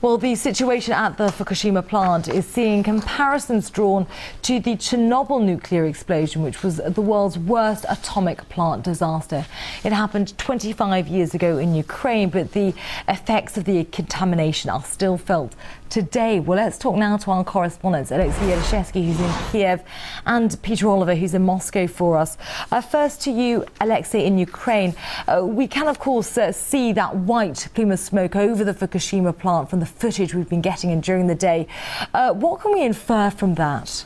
Well, the situation at the Fukushima plant is seeing comparisons drawn to the Chernobyl nuclear explosion, which was the world's worst atomic plant disaster. It happened 25 years ago in Ukraine, but the effects of the contamination are still felt today. Well, let's talk now to our correspondents, Aleksey Yaroshevsky, who's in Kiev, and Peter Oliver, who's in Moscow for us. First to you, Aleksey, in Ukraine. We can, of course, see that white plume of smoke over the Fukushima plant from the footage we've been getting in during the day. What can we infer from that?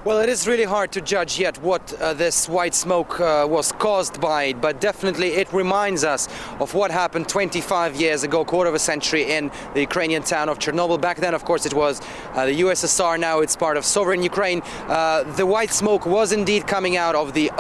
Well, it is really hard to judge yet what this white smoke was caused by, but definitely it reminds us of what happened 25 years ago, quarter of a century, in the Ukrainian town of Chernobyl. Back then, of course, it was the USSR. Now it's part of sovereign Ukraine. The white smoke was indeed coming out of the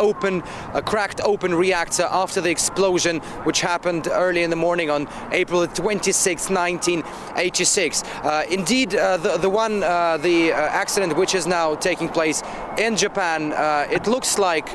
cracked open reactor after the explosion, which happened early in the morning on April 26, 1986. Indeed, the accident which is now taking place in Japan, it looks like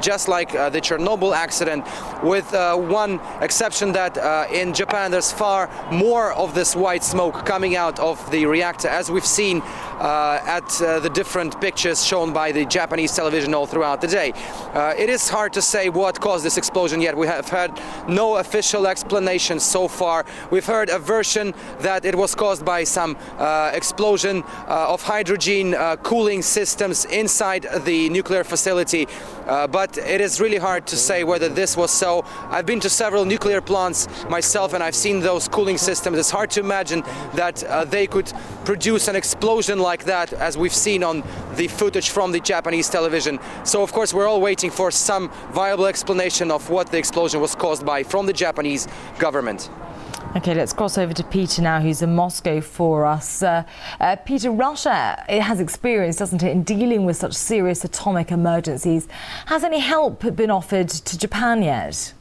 just like the Chernobyl accident, with one exception that in Japan there's far more of this white smoke coming out of the reactor, as we've seen at the different pictures shown by the Japanese television all throughout the day. It is hard to say what caused this explosion yet. We have had no official explanation so far. We've heard a version that it was caused by some explosion of hydrogen cooling systems inside the nuclear facility, but it is really hard to say whether this was so. I've been to several nuclear plants myself, and I've seen those cooling systems. It's hard to imagine that they could produce an explosion like that, as we've seen on the footage from the Japanese television. So of course we're all waiting for some viable explanation of what the explosion was caused by from the Japanese government. OK, let's cross over to Peter now, who's in Moscow for us. Peter, Russia, it has experience, doesn't it, in dealing with such serious atomic emergencies. Has any help been offered to Japan yet?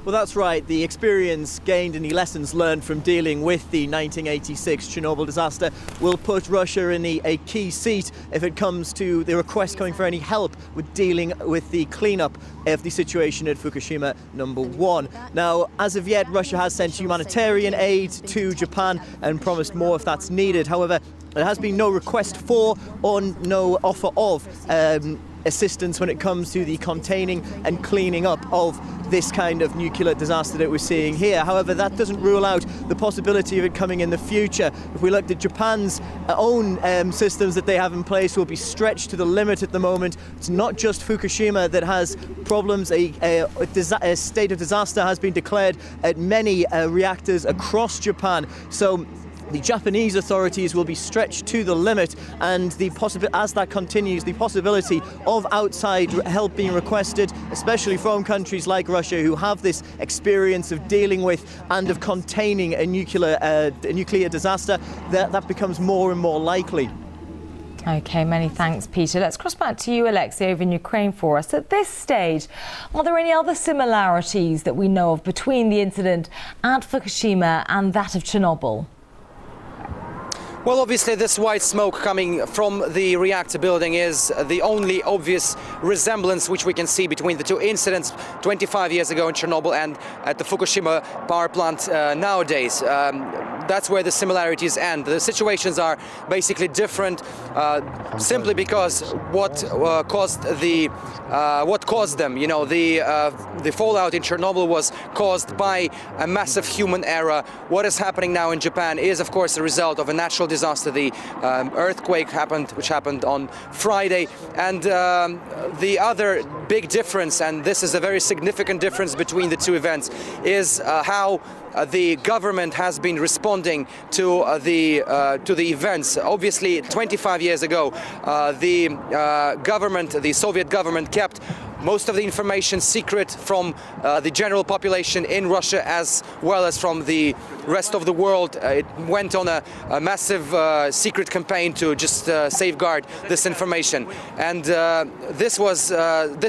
Well, that's right. The experience gained and the lessons learned from dealing with the 1986 Chernobyl disaster will put Russia in a key seat if it comes to the request coming for any help with dealing with the cleanup of the situation at Fukushima #1. Now, as of yet, Russia has sent humanitarian aid to Japan and promised more if that's needed. However, there has been no request for or no offer of assistance when it comes to the containing and cleaning up of this kind of nuclear disaster that we're seeing here. However, that doesn't rule out the possibility of it coming in the future. If we looked at Japan's own systems that they have in place, will be stretched to the limit at the moment. It's not just Fukushima that has problems. A state of disaster has been declared at many reactors across Japan. So the Japanese authorities will be stretched to the limit, and as that continues, the possibility of outside help being requested, especially from countries like Russia, who have this experience of dealing with and of containing a nuclear disaster, that becomes more and more likely. OK, many thanks, Peter. Let's cross back to you, Aleksey, over in Ukraine for us. At this stage, are there any other similarities that we know of between the incident at Fukushima and that of Chernobyl? Well, obviously this white smoke coming from the reactor building is the only obvious resemblance which we can see between the two incidents 25 years ago in Chernobyl and at the Fukushima power plant nowadays. That's where the similarities end. The situations are basically different simply because what caused them. You know, the fallout in Chernobyl was caused by a massive human error. What is happening now in Japan is, of course, a result of a natural disaster. The earthquake which happened on Friday, and the other big difference, and this is a very significant difference between the two events, is how the government has been responding to the events. Obviously, 25 years ago, the Soviet government kept most of the information secret from the general population in Russia as well as from the rest of the world. It went on a massive secret campaign to just safeguard this information. And this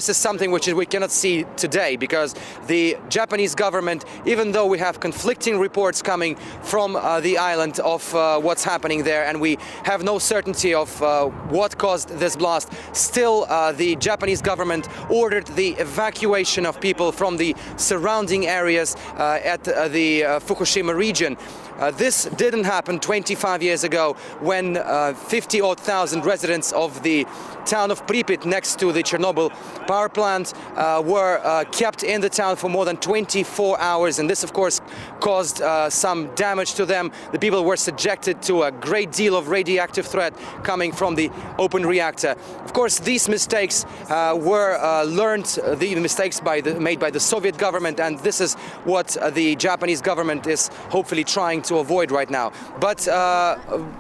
is something which we cannot see today, because the Japanese government, even though we have conflicting reports coming from the island of what's happening there, and we have no certainty of what caused this blast, still the Japanese government ordered the evacuation of people from the surrounding areas at the Fukushima region. This didn't happen 25 years ago when 50,000 residents of the town of Pripyat next to the Chernobyl power plant were kept in the town for more than 24 hours, and this of course caused some damage to them. The people were subjected to a great deal of radioactive threat coming from the open reactor. Of course, these mistakes were learned, the mistakes made by the Soviet government, and this is what the Japanese government is hopefully trying to avoid right now. But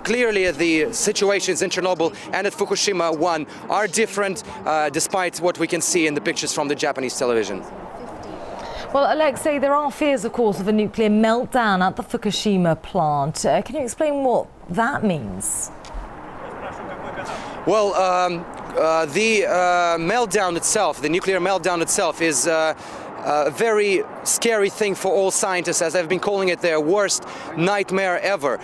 clearly the situations in Chernobyl and at Fukushima 1 are different, despite what we can see in the pictures from the Japanese television. Well, Aleksey, there are fears, of course, of a nuclear meltdown at the Fukushima plant. Can you explain what that means? Well, the meltdown itself, the nuclear meltdown itself, is a very scary thing for all scientists, as I've been calling it their worst nightmare ever.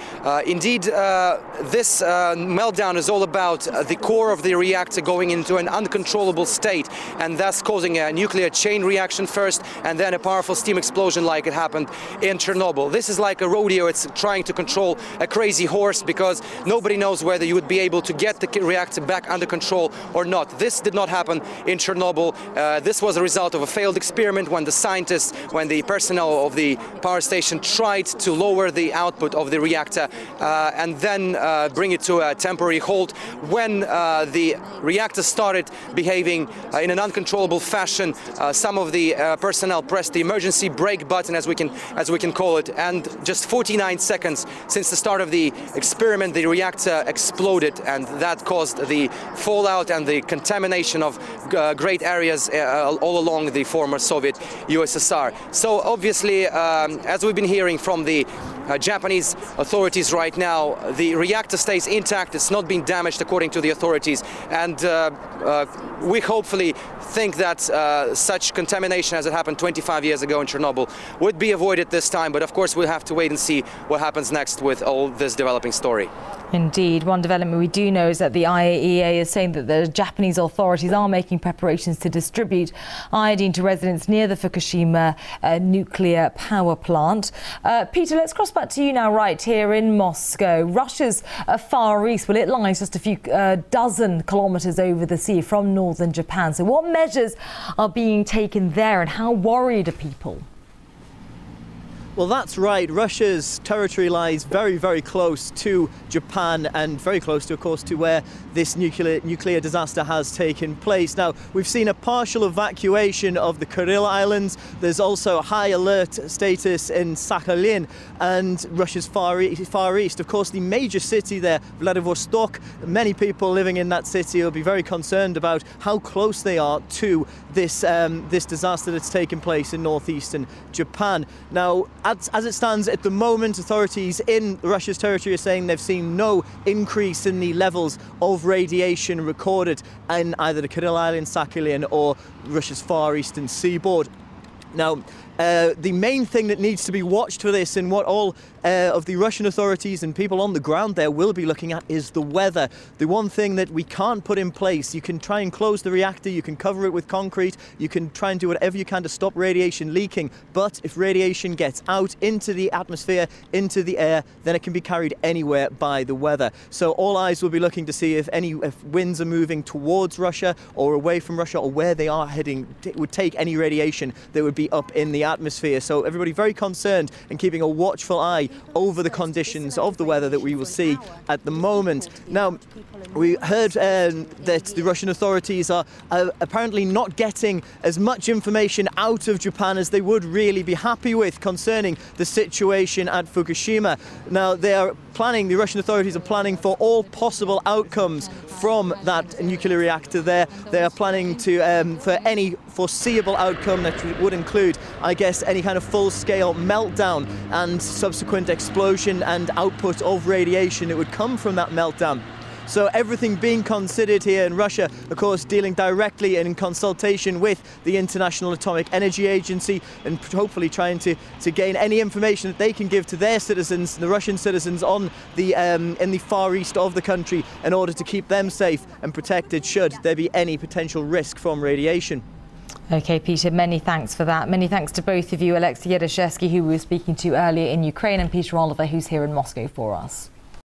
Indeed, this meltdown is all about the core of the reactor going into an uncontrollable state, and thus causing a nuclear chain reaction first, and then a powerful steam explosion like it happened in Chernobyl. This is like a rodeo. It's trying to control a crazy horse, because nobody knows whether you would be able to get the reactor back under control or not. This did not happen in Chernobyl. This was a result of a failed experiment when the scientists, when the personnel of the power station tried to lower the output of the reactor and then bring it to a temporary halt. When the reactor started behaving in an uncontrollable fashion, some of the personnel pressed the emergency brake button, as we can call it, and just 49 seconds since the start of the experiment, the reactor exploded, and that caused the fallout and the contamination of great areas all along the former Soviet USSR. So obviously, as we've been hearing from the Japanese authorities right now, the reactor stays intact. It's not been damaged according to the authorities, and we hopefully think that such contamination as it happened 25 years ago in Chernobyl would be avoided this time. But of course, we'll have to wait and see what happens next with all this developing story. Indeed. One development we do know is that the IAEA is saying that the Japanese authorities are making preparations to distribute iodine to residents near the Fukushima nuclear power plant. Peter, let's cross back to you now, right here in Moscow. Russia's Far East, well, it lies just a few dozen kilometres over the sea from northern Japan. So what measures are being taken there, and how worried are people? Well, that's right. Russia's territory lies very, very close to Japan, and very close to, of course, to where this nuclear disaster has taken place. Now, we've seen a partial evacuation of the Kuril Islands. There's also high alert status in Sakhalin and Russia's Far East. Of course, the major city there, Vladivostok, many people living in that city will be very concerned about how close they are to this disaster that's taken place in northeastern Japan. Now, as it stands at the moment, authorities in Russia's territory are saying they've seen no increase in the levels of radiation recorded in either the Kuril Islands, Sakhalin, or Russia's Far Eastern seaboard. Now, the main thing that needs to be watched for this, and what all of the Russian authorities and people on the ground there will be looking at, is the weather. The one thing that we can't put in place, you can try and close the reactor, you can cover it with concrete, you can try and do whatever you can to stop radiation leaking, but if radiation gets out into the atmosphere, into the air, then it can be carried anywhere by the weather. So all eyes will be looking to see if winds are moving towards Russia or away from Russia, or where they are heading would take any radiation that would be up in the atmosphere. So everybody very concerned and keeping a watchful eye over the conditions of the weather that we will see at the moment. Now, we heard that the Russian authorities are apparently not getting as much information out of Japan as they would really be happy with concerning the situation at Fukushima. Now, the Russian authorities are planning for all possible outcomes from that nuclear reactor there. They are planning to for any foreseeable outcome that would include, I guess, any kind of full-scale meltdown and subsequent explosion and output of radiation that would come from that meltdown. So everything being considered here in Russia, of course, dealing directly and in consultation with the International Atomic Energy Agency, and hopefully trying to gain any information that they can give to their citizens, the Russian citizens on the in the far east of the country, in order to keep them safe and protected should there be any potential risk from radiation. OK, Peter, many thanks for that. Many thanks to both of you, Aleksey Yaroshevsky, who we were speaking to earlier in Ukraine, and Peter Oliver, who's here in Moscow for us.